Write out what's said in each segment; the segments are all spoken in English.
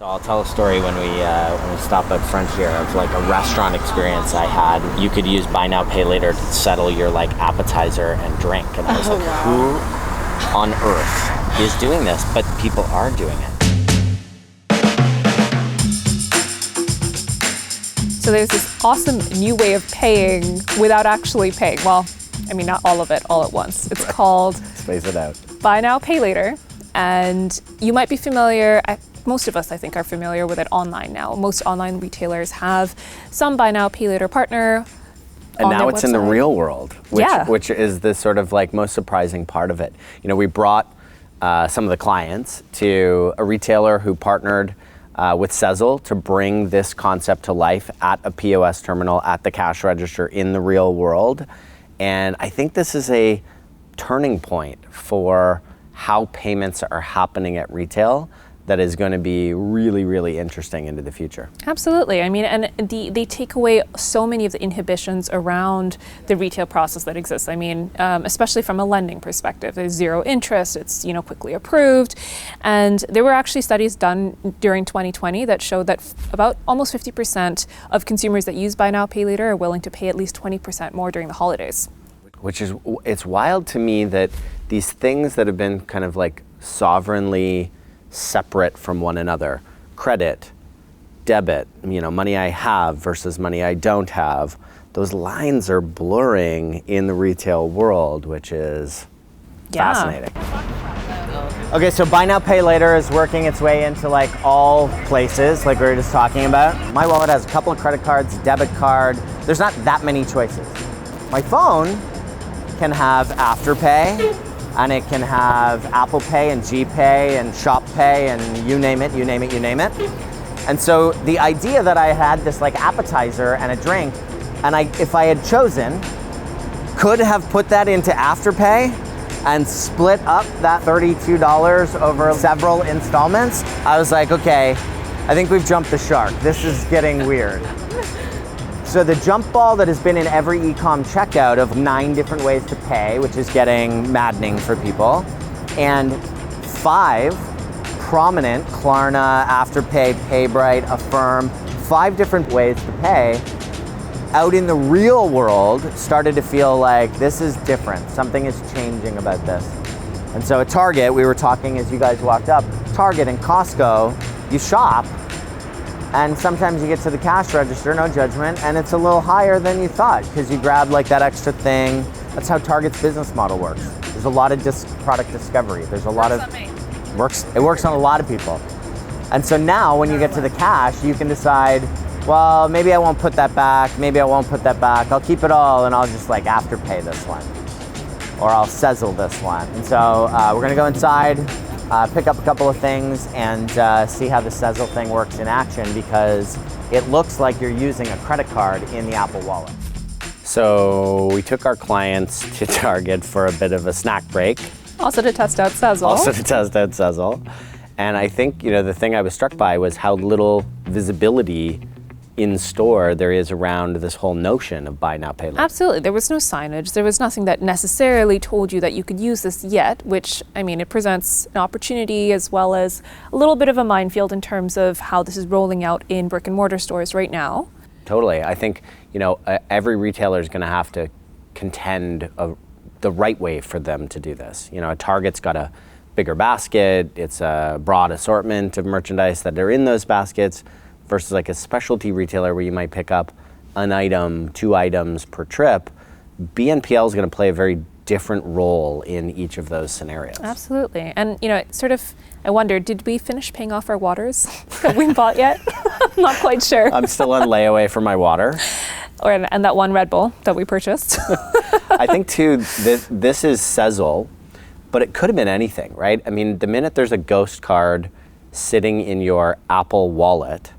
So I'll tell a story when we stop out front here of like a restaurant experience I had. You could use buy now, pay later to settle your like appetizer and drink. And I was who on earth is doing this? But people are doing it. So there's this awesome new way of paying without actually paying. Well, I mean, not all of it all at once. It's called Space it out. Buy Now, Pay Later. And you might be familiar, most of us, I think, are familiar with it online now. Most online retailers have some buy now, pay later partner. And now it's website. in the real world, which is the sort of like most surprising part of it. You know, we brought some of the clients to a retailer who partnered with Sezzle to bring this concept to life at a POS terminal, at the cash register in the real world. And I think this is a turning point for how payments are happening at retail that is going to be really, really interesting into the future. Absolutely. I mean, and they take away so many of the inhibitions around the retail process that exists. I mean, especially from a lending perspective, there's zero interest, it's quickly approved. And there were actually studies done during 2020 that showed that about almost 50% of consumers that use buy now, pay later are willing to pay at least 20% more during the holidays. It's wild to me that these things that have been kind of like sovereignly separate from one another, credit, debit, money I have versus money I don't have, those lines are blurring in the retail world, which is fascinating. Okay, so buy now, pay later is working its way into like all places, like we were just talking about. My wallet has a couple of credit cards, debit card. There's not that many choices. My phone can have Afterpay, and it can have Apple Pay and GPay and Shop Pay and you name it. And so the idea that I had this like appetizer and a drink, and if I had chosen, could have put that into Afterpay and split up that $32 over several installments, I was like, okay, I think we've jumped the shark. This is getting weird. So the jump ball that has been in every e-com checkout of 9 different ways to pay, which is getting maddening for people, and 5 prominent Klarna, Afterpay, PayBright, Affirm, 5 different ways to pay, out in the real world started to feel like this is different. Something is changing about this. And so at Target, we were talking as you guys walked up, Target and Costco, you shop, and sometimes you get to the cash register, no judgment, and it's a little higher than you thought because you grabbed like that extra thing. That's how Target's business model works. There's a lot of product discovery. There's a lot of it works on a lot of people. And so now when you get to the cash, you can decide, well, maybe I won't put that back. Maybe I won't put that back. I'll keep it all and I'll just like Afterpay this one, or I'll Sezzle this one. And so we're gonna go inside, pick up a couple of things and see how the Sezzle thing works in action, because it looks like you're using a credit card in the Apple Wallet. So we took our clients to Target for a bit of a snack break. Also to test out Sezzle. And I think, the thing I was struck by was how little visibility in store there is around this whole notion of buy now, pay later. Absolutely. There was no signage. There was nothing that necessarily told you that you could use this yet, which, it presents an opportunity as well as a little bit of a minefield in terms of how this is rolling out in brick and mortar stores right now. Totally. I think, every retailer is going to have to contend the right way for them to do this. Target's got a bigger basket. It's a broad assortment of merchandise that are in those baskets, versus like a specialty retailer where you might pick up an item, 2 items per trip. BNPL is going to play a very different role in each of those scenarios. Absolutely. And, I wonder, did we finish paying off our waters that we bought yet? I'm not quite sure. I'm still on layaway for my water. And that one Red Bull that we purchased. I think, too, this is Sezzle, but it could have been anything, right? I mean, the minute there's a ghost card sitting in your Apple Wallet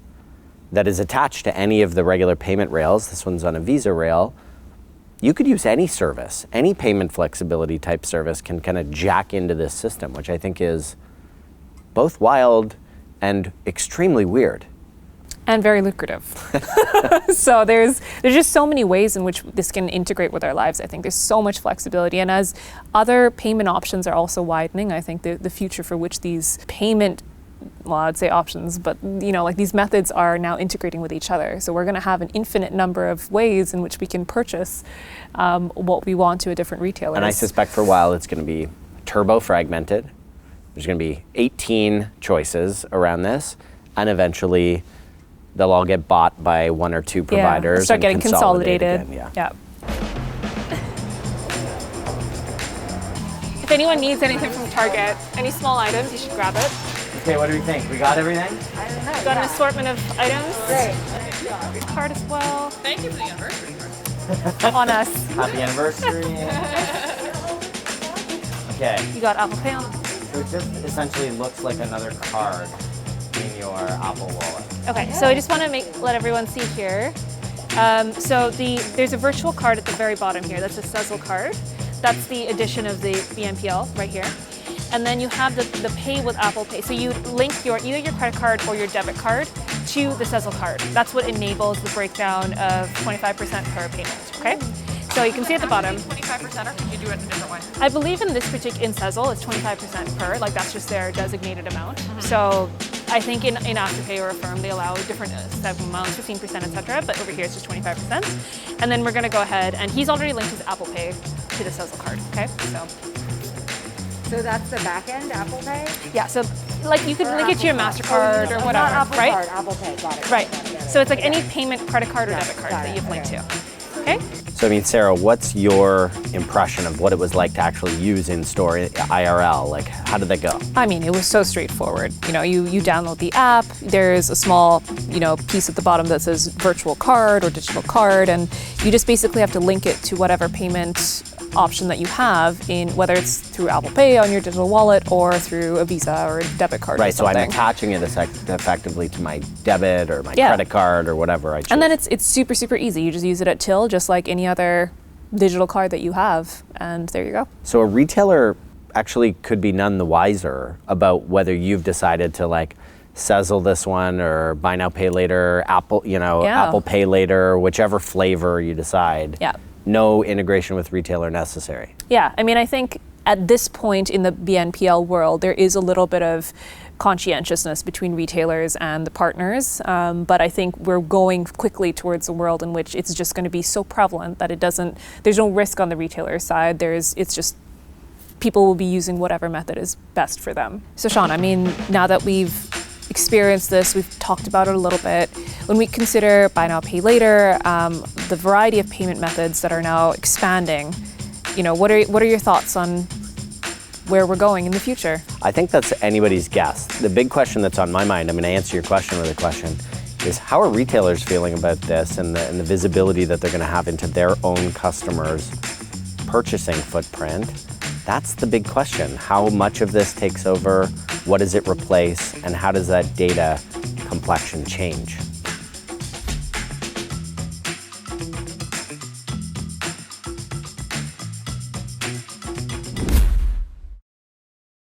that is attached to any of the regular payment rails, this one's on a Visa rail, you could use any service, any payment flexibility type service can kind of jack into this system, which I think is both wild and extremely weird. And very lucrative. So there's just so many ways in which this can integrate with our lives. I think there's so much flexibility. And as other payment options are also widening, I think the future for which these payment well, I'd say options, but like these methods are now integrating with each other. So we're going to have an infinite number of ways in which we can purchase what we want to a different retailer. And I suspect for a while it's going to be turbo fragmented. There's going to be 18 choices around this, and eventually they'll all get bought by one or two providers. Start getting consolidated. Again. Yeah. If anyone needs anything from Target, any small items, you should grab it. Okay, what do we think? We got everything? I don't know. We've got an assortment of items. Great. Card as well. Thank you for the anniversary card. On us. Happy anniversary. Okay. You got Apple Pay on. So it just essentially looks like another card in your Apple Wallet. Okay, so I just want to let everyone see here. So there's a virtual card at the very bottom here. That's a Sezzle card. That's the addition of the BNPL right here. And then you have the Pay with Apple Pay. So you link either your credit card or your debit card to the Sezzle card. That's what enables the breakdown of 25% per payment, okay? So you can see at the bottom. 25%, or can you do it in a different way? I believe in this particular, in Sezzle, it's 25% per, like that's just their designated amount. So I think in Afterpay or Affirm, they allow different set amounts, 15%, etc. But over here, it's just 25%. And then we're gonna go ahead, and he's already linked his Apple Pay to the Sezzle card, okay? So that's the back end, Apple Pay? Yeah, so like you could link it to your MasterCard or whatever, Not Apple right? Card, Apple Pay, got it. Right. Got it. So it's like any payment, credit card or debit card got that it, you've linked okay. to, okay? So I mean, Sarah, what's your impression of what it was like to actually use in-store IRL? Like, how did that go? I mean, it was so straightforward. You download the app, there's a small, piece at the bottom that says virtual card or digital card, and you just basically have to link it to whatever payment option that you have, in whether it's through Apple Pay on your digital wallet or through a Visa or a debit card or Right, so I'm something. attaching it effectively to my debit or my credit card or whatever I choose. And then it's super, super easy. You just use it at till, just like any other digital card that you have, and there you go. So a retailer actually could be none the wiser about whether you've decided to like Sezzle this one or buy now, pay later, Apple Pay later, whichever flavor you decide. Yeah. No integration with retailer necessary. Yeah, I mean, I think at this point in the BNPL world, there is a little bit of conscientiousness between retailers and the partners, but I think we're going quickly towards a world in which it's just going to be so prevalent that there's no risk on the retailer side. It's just people will be using whatever method is best for them. So Sean, I mean, now that we've experienced this, we've talked about it a little bit. When we consider buy now, pay later, the variety of payment methods that are now expanding, what are your thoughts on where we're going in the future? I think that's anybody's guess. The big question that's on my mind, I'm going to answer your question with a question, is how are retailers feeling about this and the visibility that they're going to have into their own customers' purchasing footprint? That's the big question. How much of this takes over? What does it replace? And how does that data complexion change?